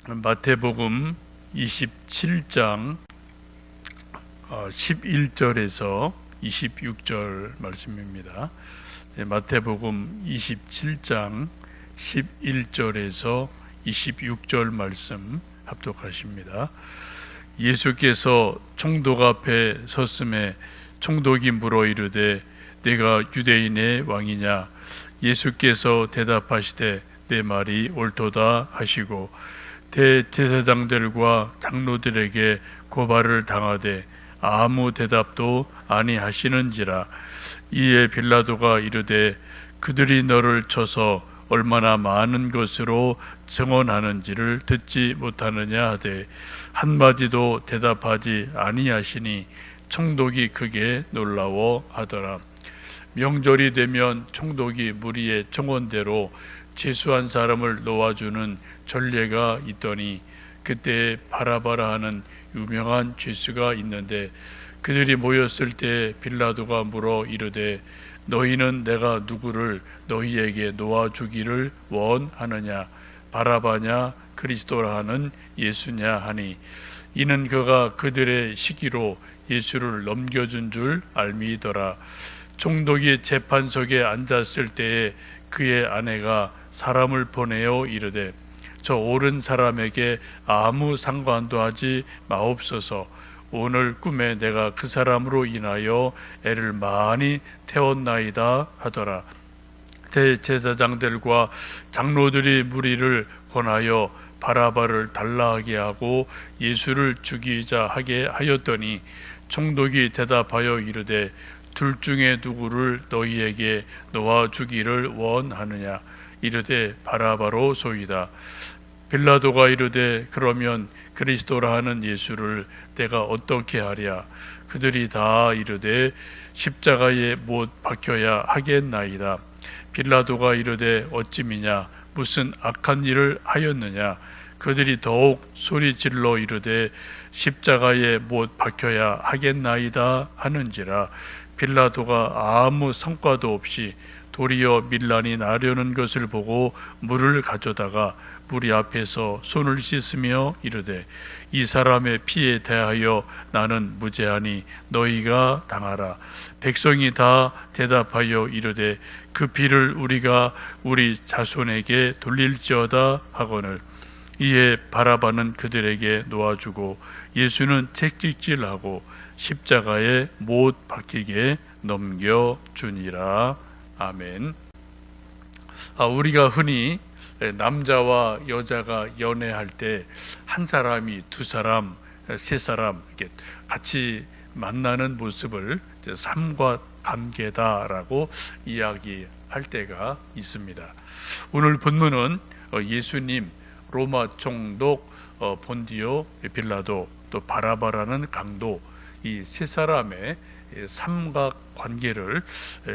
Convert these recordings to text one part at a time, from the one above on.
마태복음 27장 11절에서 26절 말씀입니다. 마태복음 27장 11절에서 26절 말씀 합독하십니다. 예수께서 총독 앞에 섰음에 총독이 물어 이르되 내가 유대인의 왕이냐? 예수께서 대답하시되 내 말이 옳도다 하시고 대제사장들과 장로들에게 고발을 당하되 아무 대답도 아니하시는지라. 이에 빌라도가 이르되 그들이 너를 쳐서 얼마나 많은 것으로 증언하는지를 듣지 못하느냐 하되 한마디도 대답하지 아니하시니 총독이 크게 놀라워하더라. 명절이 되면 총독이 무리의 청원대로 죄수한 사람을 놓아주는 전례가 있더니 그때 바라바라 하는 유명한 죄수가 있는데 그들이 모였을 때 빌라도가 물어 이르되 너희는 내가 누구를 너희에게 놓아주기를 원하느냐? 바라바냐 그리스도라 하는 예수냐 하니 이는 그가 그들의 시기로 예수를 넘겨준 줄 알미더라. 총독이 재판석에 앉았을 때에 그의 아내가 사람을 보내어 이르되 저 옳은 사람에게 아무 상관도 하지 마옵소서. 오늘 꿈에 내가 그 사람으로 인하여 애를 많이 태웠나이다 하더라. 대제사장들과 장로들이 무리를 권하여 바라바를 달라하게 하고 예수를 죽이자 하게 하였더니 총독이 대답하여 이르되 둘 중에 누구를 너희에게 놓아주기를 원하느냐? 이르되 바라바로 소이다. 빌라도가 이르되 그러면 그리스도라 하는 예수를 내가 어떻게 하랴? 그들이 다 이르되 십자가에 못 박혀야 하겠나이다. 빌라도가 이르되 어찌미냐? 무슨 악한 일을 하였느냐? 그들이 더욱 소리질러 이르되 십자가에 못 박혀야 하겠나이다 하는지라. 빌라도가 아무 성과도 없이 도리어 밀란이 나려는 것을 보고 물을 가져다가 무리 앞에서 손을 씻으며 이르되 이 사람의 피에 대하여 나는 무죄하니 너희가 당하라. 백성이 다 대답하여 이르되 그 피를 우리가 우리 자손에게 돌릴지어다 하거늘. 이에 바라바는 그들에게 놓아주고 예수는 채찍질하고 십자가에 못 박히게 넘겨주니라. 아멘. 우리가 흔히 남자와 여자가 연애할 때 한 사람이 두 사람, 세 사람 이렇게 같이 만나는 모습을 삼각관계다라고 이야기할 때가 있습니다. 오늘 본문은 예수님, 로마 총독 본디오 빌라도, 또 바라바라는 강도, 이 세 사람의 삼각관계를,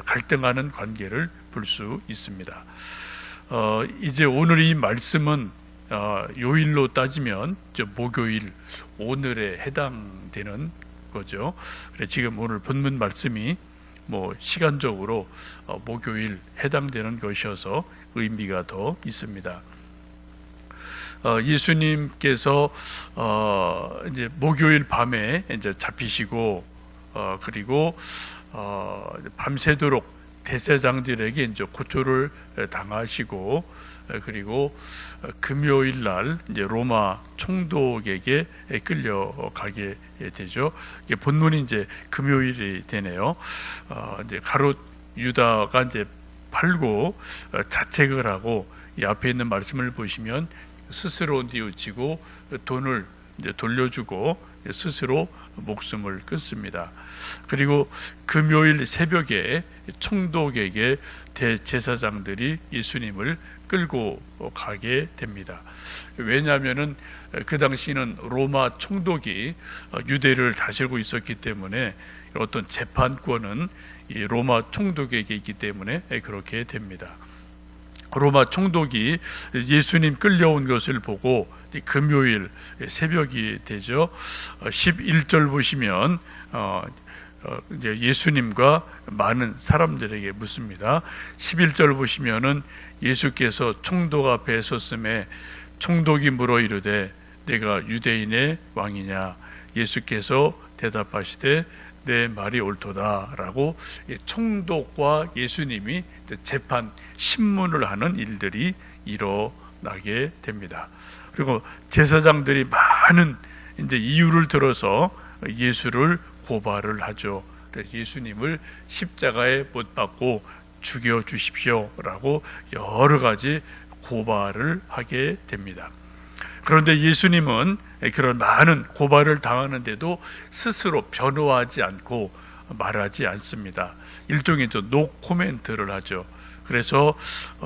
갈등하는 관계를 볼 수 있습니다. 이제 오늘 이 말씀은 요일로 따지면 목요일, 오늘에 해당되는 거죠. 그래 지금 오늘 본문 말씀이 시간적으로 목요일 해당되는 것이어서 의미가 더 있습니다. 예수님께서 이제 목요일 밤에 이제 잡히시고 그리고 밤새도록 대제사장들에게 이제 고초를 당하시고 그리고 금요일 날 이제 로마 총독에게 끌려가게 되죠. 본문이 이제 금요일이 되네요. 이제 가롯 유다가 이제 팔고 자책을 하고 이 앞에 있는 말씀을 보시면 스스로 뉘우치고 돈을 이제 돌려주고 스스로 목숨을 끊습니다. 그리고 금요일 새벽에 총독에게 대제사장들이 예수님을 끌고 가게 됩니다. 왜냐하면은 그 당시는 로마 총독이 유대를 다스리고 있었기 때문에 어떤 재판권은 이 로마 총독에게 있기 때문에 그렇게 됩니다. 로마 총독이 예수님 끌려온 것을 보고 금요일 새벽이 되죠. 11절 보시면 이제 예수님과 많은 사람들에게 묻습니다. 11절 보시면은 예수께서 총독 앞에 섰음에 총독이 물어 이르되 내가 유대인의 왕이냐? 예수께서 대답하시되 내 말이 옳도다라고 총독과 예수님이 재판 신문을 하는 일들이 일어나게 됩니다. 그리고 제사장들이 많은 이제 이유를 들어서 예수를 고발을 하죠. 그래서 예수님을 십자가에 못 박고 죽여 주십시오라고 여러 가지 고발을 하게 됩니다. 그런데 예수님은 그런 많은 고발을 당하는데도 스스로 변호하지 않고 말하지 않습니다. 일종의 노코멘트를 하죠. 그래서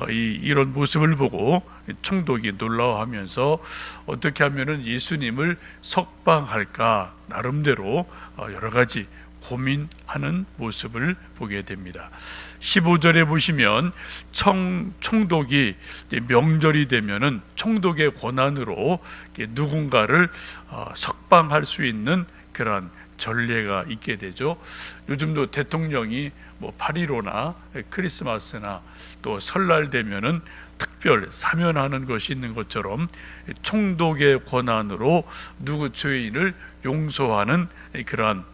이런 모습을 보고 총독이 놀라워하면서 어떻게 하면은 예수님을 석방할까 나름대로 여러 가지 고민하는 모습을 보게 됩니다. 15절에 보시면 총독이 명절이 되면은 총독의 권한으로 누군가를 석방할 수 있는 그런 전례가 있게 되죠. 요즘도 대통령이 8.15나 크리스마스나 또 설날 되면은 특별 사면하는 것이 있는 것처럼 총독의 권한으로 누구 죄인을 용서하는 그러한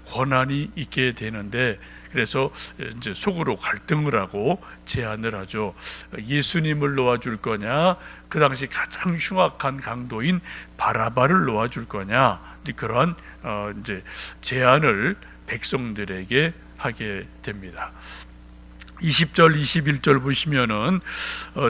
권한이 있게 되는데, 그래서 이제 속으로 갈등을 하고 제안을 하죠. 예수님을 놓아줄 거냐, 그 당시 가장 흉악한 강도인 바라바를 놓아줄 거냐, 그러한 이제 제안을 백성들에게 하게 됩니다. 20절, 21절 보시면은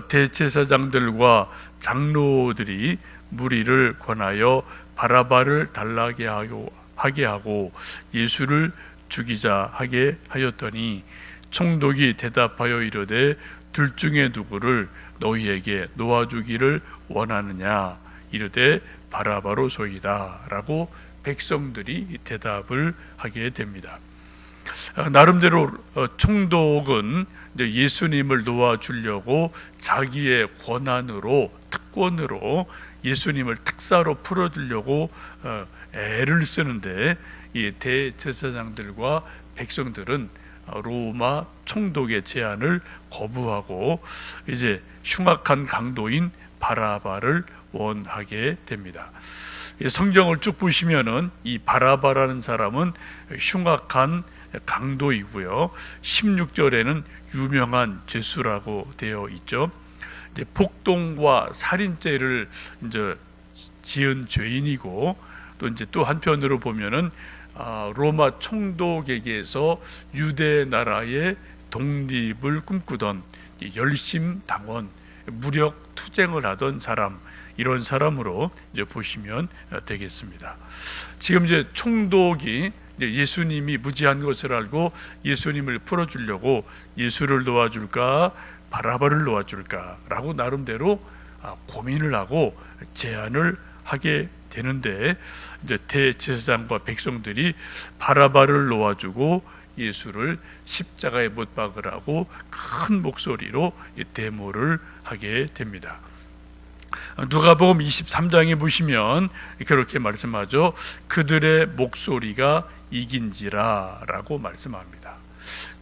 대제사장들과 장로들이 무리를 권하여 바라바를 달라게 하고 예수를 죽이자 하게 하였더니 총독이 대답하여 이르되 둘 중에 누구를 너희에게 놓아주기를 원하느냐? 이르되 바라바로소이다 라고 백성들이 대답을 하게 됩니다. 나름대로 총독은 예수님을 놓아주려고 자기의 권한으로, 특권으로 예수님을 특사로 풀어주려고 애를 쓰는데, 이 대제사장들과 백성들은 로마 총독의 제안을 거부하고 이제 흉악한 강도인 바라바를 원하게 됩니다. 성경을 쭉 보시면은 이 바라바라는 사람은 흉악한 강도이고요. 16절에는 유명한 죄수라고 되어 있죠. 이제 폭동과 살인죄를 이제 지은 죄인이고, 또 이제 또 한편으로 보면은 로마 총독에게서 유대 나라의 독립을 꿈꾸던 열심당원, 무력 투쟁을 하던 사람, 이런 사람으로 이제 보시면 되겠습니다. 지금 이제 총독이 예수님이 무지한 것을 알고 예수님을 풀어주려고 예수를 놓아줄까 바라바를 놓아줄까라고 나름대로 고민을 하고 제안을 하게 되는데, 이제 대제사장과 백성들이 바라바를 놓아주고 예수를 십자가에 못 박으라고 큰 목소리로 데모를 하게 됩니다. 누가복음 23장에 보시면 그렇게 말씀하죠. 그들의 목소리가 이긴지라 라고 말씀합니다.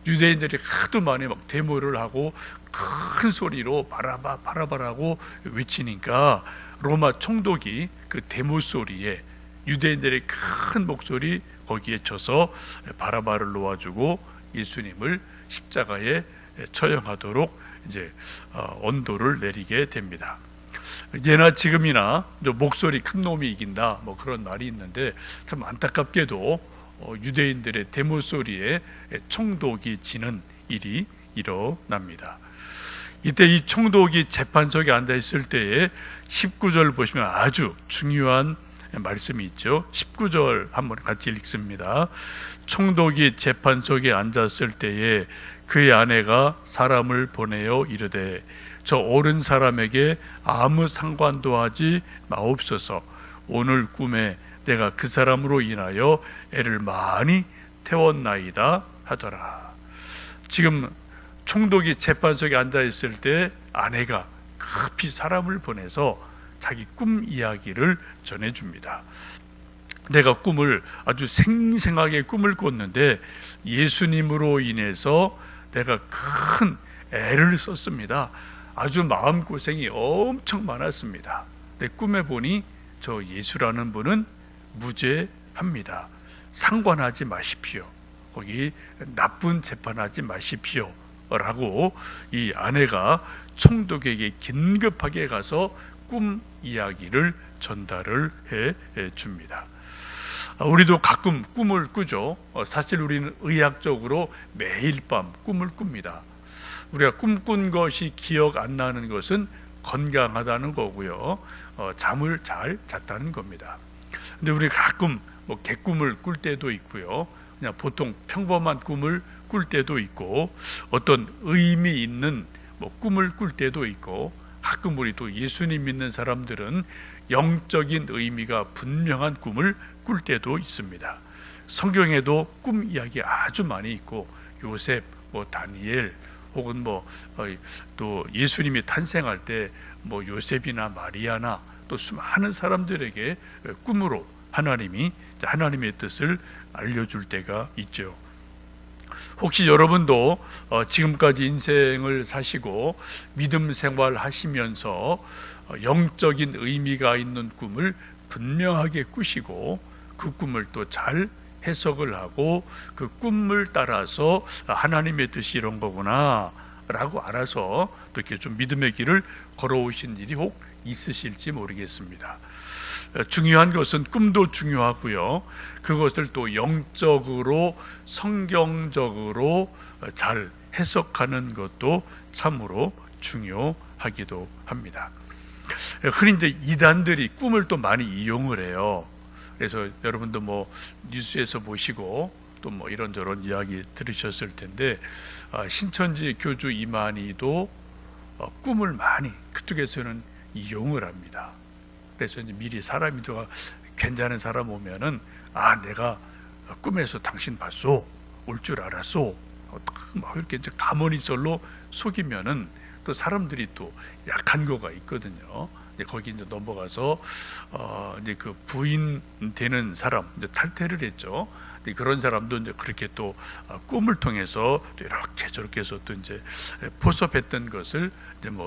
유대인들이 하도 많이 막 데모를 하고 큰 소리로 바라바라고 외치니까 로마 총독이 그 데모 소리에 유대인들의 큰 목소리 거기에 쳐서 바라바를 놓아주고 예수님을 십자가에 처형하도록 이제 언도를 내리게 됩니다. 예나 지금이나 목소리 큰 놈이 이긴다, 그런 말이 있는데, 참 안타깝게도 유대인들의 데모 소리에 총독이 지는 일이 일어납니다. 이때 이 총독이 재판석에 앉아 있을 때에 19절 보시면 아주 중요한 말씀이 있죠. 19절 한번 같이 읽습니다. 총독이 재판석에 앉았을 때에 그의 아내가 사람을 보내어 이르되 저 옳은 사람에게 아무 상관도 하지 마옵소서. 오늘 꿈에 내가 그 사람으로 인하여 애를 많이 태웠나이다 하더라. 지금 총독이 재판석에 앉아 있을 때 아내가 급히 사람을 보내서 자기 꿈 이야기를 전해줍니다. 내가 꿈을 아주 생생하게 꿈을 꿨는데 예수님으로 인해서 내가 큰 애를 썼습니다. 아주 마음고생이 엄청 많았습니다. 내 꿈에 보니 저 예수라는 분은 무죄합니다. 상관하지 마십시오. 거기 나쁜 재판하지 마십시오. 라고 이 아내가 총독에게 긴급하게 가서 꿈 이야기를 전달을 해 줍니다. 우리도 가끔 꿈을 꾸죠. 사실 우리는 의학적으로 매일 밤 꿈을 꿉니다. 우리가 꿈꾼 것이 기억 안 나는 것은 건강하다는 거고요. 잠을 잘 잤다는 겁니다. 근데 우리 가끔 뭐 개꿈을 꿀 때도 있고요. 그냥 보통 평범한 꿈을 꿀 때도 있고, 어떤 의미 있는 뭐 꿈을 꿀 때도 있고, 가끔 우리 또 예수님 믿는 사람들은 영적인 의미가 분명한 꿈을 꿀 때도 있습니다. 성경에도 꿈 이야기 아주 많이 있고, 요셉, 뭐 다니엘, 혹은 또 예수님이 탄생할 때 뭐 요셉이나 마리아나 또 수많은 사람들에게 꿈으로 하나님이 하나님의 뜻을 알려줄 때가 있죠. 혹시 여러분도 지금까지 인생을 사시고 믿음 생활 하시면서 영적인 의미가 있는 꿈을 분명하게 꾸시고 그 꿈을 또 잘 해석을 하고 그 꿈을 따라서 하나님의 뜻이 이런 거구나 라고 알아서 또 이렇게 좀 믿음의 길을 걸어오신 일이 혹 있으실지 모르겠습니다. 중요한 것은 꿈도 중요하고요. 그것을 또 영적으로 성경적으로 잘 해석하는 것도 참으로 중요하기도 합니다. 흔히 이제 이단들이 꿈을 또 많이 이용을 해요. 그래서 여러분도 뭐 뉴스에서 보시고 또 뭐 이런저런 이야기 들으셨을 텐데, 신천지 교주 이만희도 꿈을 많이 그쪽에서는 이용을 합니다. 그래서 이제 미리 사람이 누가 괜찮은 사람 오면은 내가 꿈에서 당신 봤소, 올 줄 알았소, 막 이렇게 이제 가머니설로 속이면은 또 사람들이 또 약한 거가 있거든요. 거기 이제 넘어가서 이제 그 부인 되는 사람 이제 탈퇴를 했죠. 그런 사람도 이제 그렇게 또 꿈을 통해서 또 이렇게 저렇게 해서 또 이제 포섭했던 것을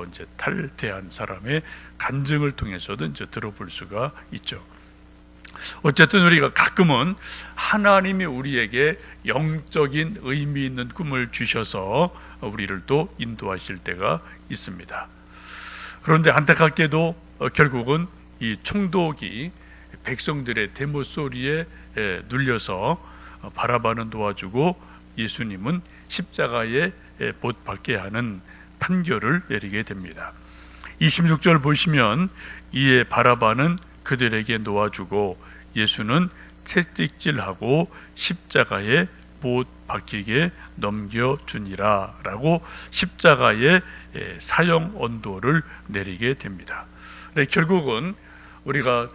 이제 탈퇴한 사람의 간증을 통해서도 이제 들어볼 수가 있죠. 어쨌든 우리가 가끔은 하나님이 우리에게 영적인 의미 있는 꿈을 주셔서 우리를 또 인도하실 때가 있습니다. 그런데 안타깝게도 결국은 이 총독이 백성들의 데모 소리에 눌려서 바라바는 도와주고 예수님은 십자가에 못 박게 하는 판결을 내리게 됩니다. 26절 보시면 이에 바라바는 그들에게 놓아주고 예수는 채찍질하고 십자가에 못 박히게 넘겨주니라 라고 십자가에 사형 언도를 내리게 됩니다. 결국은 우리가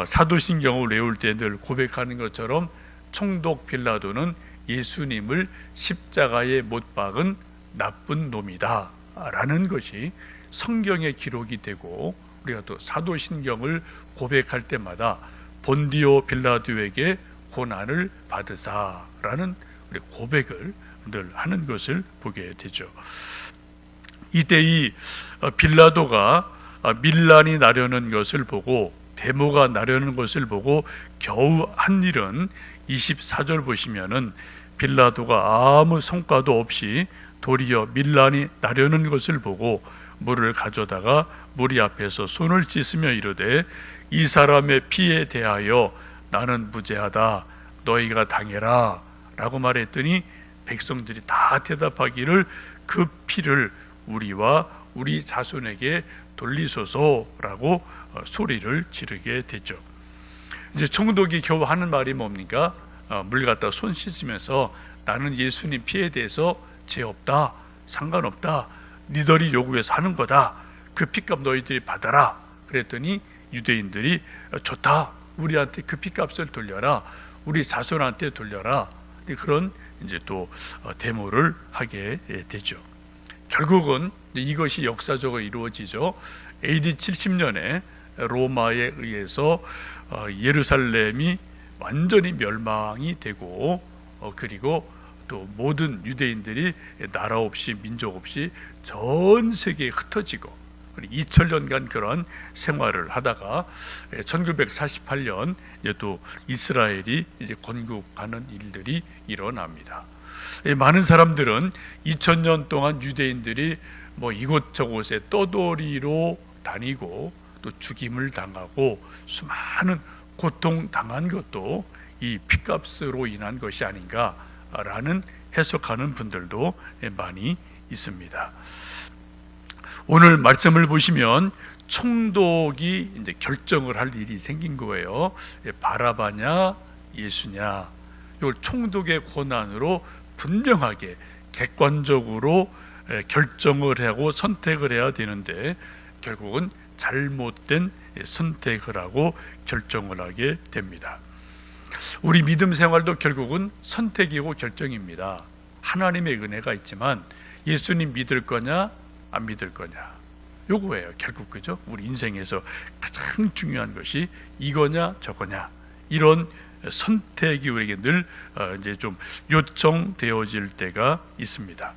사도신경을 외울 때 늘 고백하는 것처럼 총독 빌라도는 예수님을 십자가에 못 박은 나쁜 놈이다 라는 것이 성경의 기록이 되고, 우리가 또 사도신경을 고백할 때마다 본디오 빌라도에게 고난을 받으사라는 우리 고백을 늘 하는 것을 보게 되죠. 이때 이 빌라도가 밀란이 나려는 것을 보고, 데모가 나려는 것을 보고 겨우 한 일은 24절 보시면은 빌라도가 아무 성과도 없이 도리어 밀란이 나려는 것을 보고 물을 가져다가 무리 앞에서 손을 씻으며 이르되 이 사람의 피에 대하여 나는 무죄하다, 너희가 당해라 라고 말했더니 백성들이 다 대답하기를 그 피를 우리와 우리 자손에게 돌리소서라고 소리를 지르게 되죠. 이제 총독이 겨우 하는 말이 뭡니까? 물 갖다 손 씻으면서 나는 예수님 피에 대해서 죄 없다, 상관없다, 니들이 요구해서 하는 거다, 그 피값 너희들이 받아라 그랬더니 유대인들이 좋다, 우리한테 그 피값을 돌려라, 우리 자손한테 돌려라, 그런 이제 또 데모를 하게 되죠. 결국은 이것이 역사적으로 이루어지죠. AD 70년에 로마에 의해서 예루살렘이 완전히 멸망이 되고, 그리고 또 모든 유대인들이 나라 없이 민족 없이 전 세계에 흩어지고, 2000년간 그런 생활을 하다가 1948년 또 이스라엘이 이제 건국하는 일들이 일어납니다. 많은 사람들은 2000년 동안 유대인들이 뭐 이곳저곳에 떠돌이로 다니고 또 죽임을 당하고 수많은 고통 당한 것도 이 핏값으로 인한 것이 아닌가라는 해석하는 분들도 많이 있습니다. 오늘 말씀을 보시면 총독이 이제 결정을 할 일이 생긴 거예요. 바라바냐 예수냐. 이걸 총독의 권한으로 분명하게 객관적으로 결정을 하고 선택을 해야 되는데 결국은 잘못된 선택을 하고 결정을 하게 됩니다. 우리 믿음 생활도 결국은 선택이고 결정입니다. 하나님의 은혜가 있지만 예수님 믿을 거냐 안 믿을 거냐 요거예요. 결국 그죠? 우리 인생에서 가장 중요한 것이 이거냐 저거냐 이런 선택이 우리에게 늘 이제 좀 요청되어질 때가 있습니다.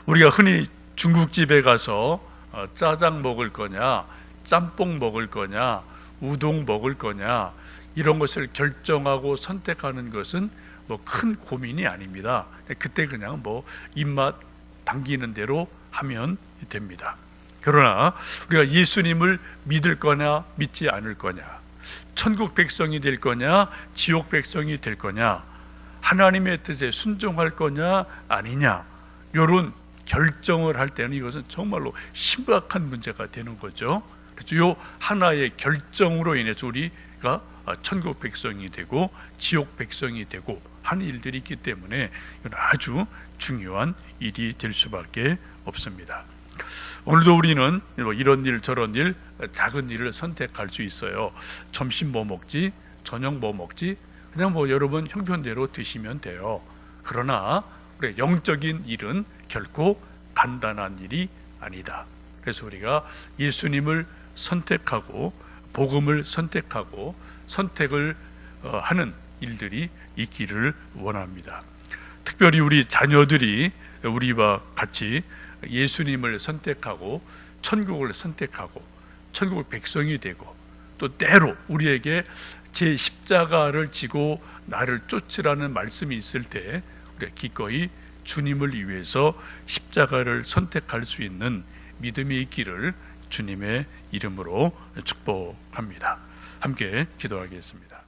우리가 흔히 중국집에 가서 짜장 먹을 거냐 짬뽕 먹을 거냐 우동 먹을 거냐 이런 것을 결정하고 선택하는 것은 뭐 큰 고민이 아닙니다. 그때 그냥 뭐 입맛 당기는 대로 하면 됩니다. 그러나 우리가 예수님을 믿을 거냐 믿지 않을 거냐, 천국 백성이 될 거냐 지옥 백성이 될 거냐, 하나님의 뜻에 순종할 거냐 아니냐 이런 결정을 할 때는 이것은 정말로 심각한 문제가 되는 거죠. 그래서 이 하나의 결정으로 인해서 우리가 천국 백성이 되고 지옥 백성이 되고 하는 일들이 있기 때문에 이건 아주 중요한 일이 될 수밖에 없습니다. 오늘도 우리는 이런 일 저런 일 작은 일을 선택할 수 있어요. 점심 뭐 먹지 저녁 뭐 먹지 그냥 뭐 여러분 형편대로 드시면 돼요. 그러나 우리 영적인 일은 결코 간단한 일이 아니다. 그래서 우리가 예수님을 선택하고 복음을 선택하고 선택을 하는 일들이 있기를 원합니다. 특별히 우리 자녀들이 우리와 같이 예수님을 선택하고 천국을 선택하고 천국 백성이 되고 또 때로 우리에게 제 십자가를 지고 나를 쫓으라는 말씀이 있을 때 우리가 기꺼이 주님을 위해서 십자가를 선택할 수 있는 믿음이 있기를 주님의 이름으로 축복합니다. 함께 기도하겠습니다.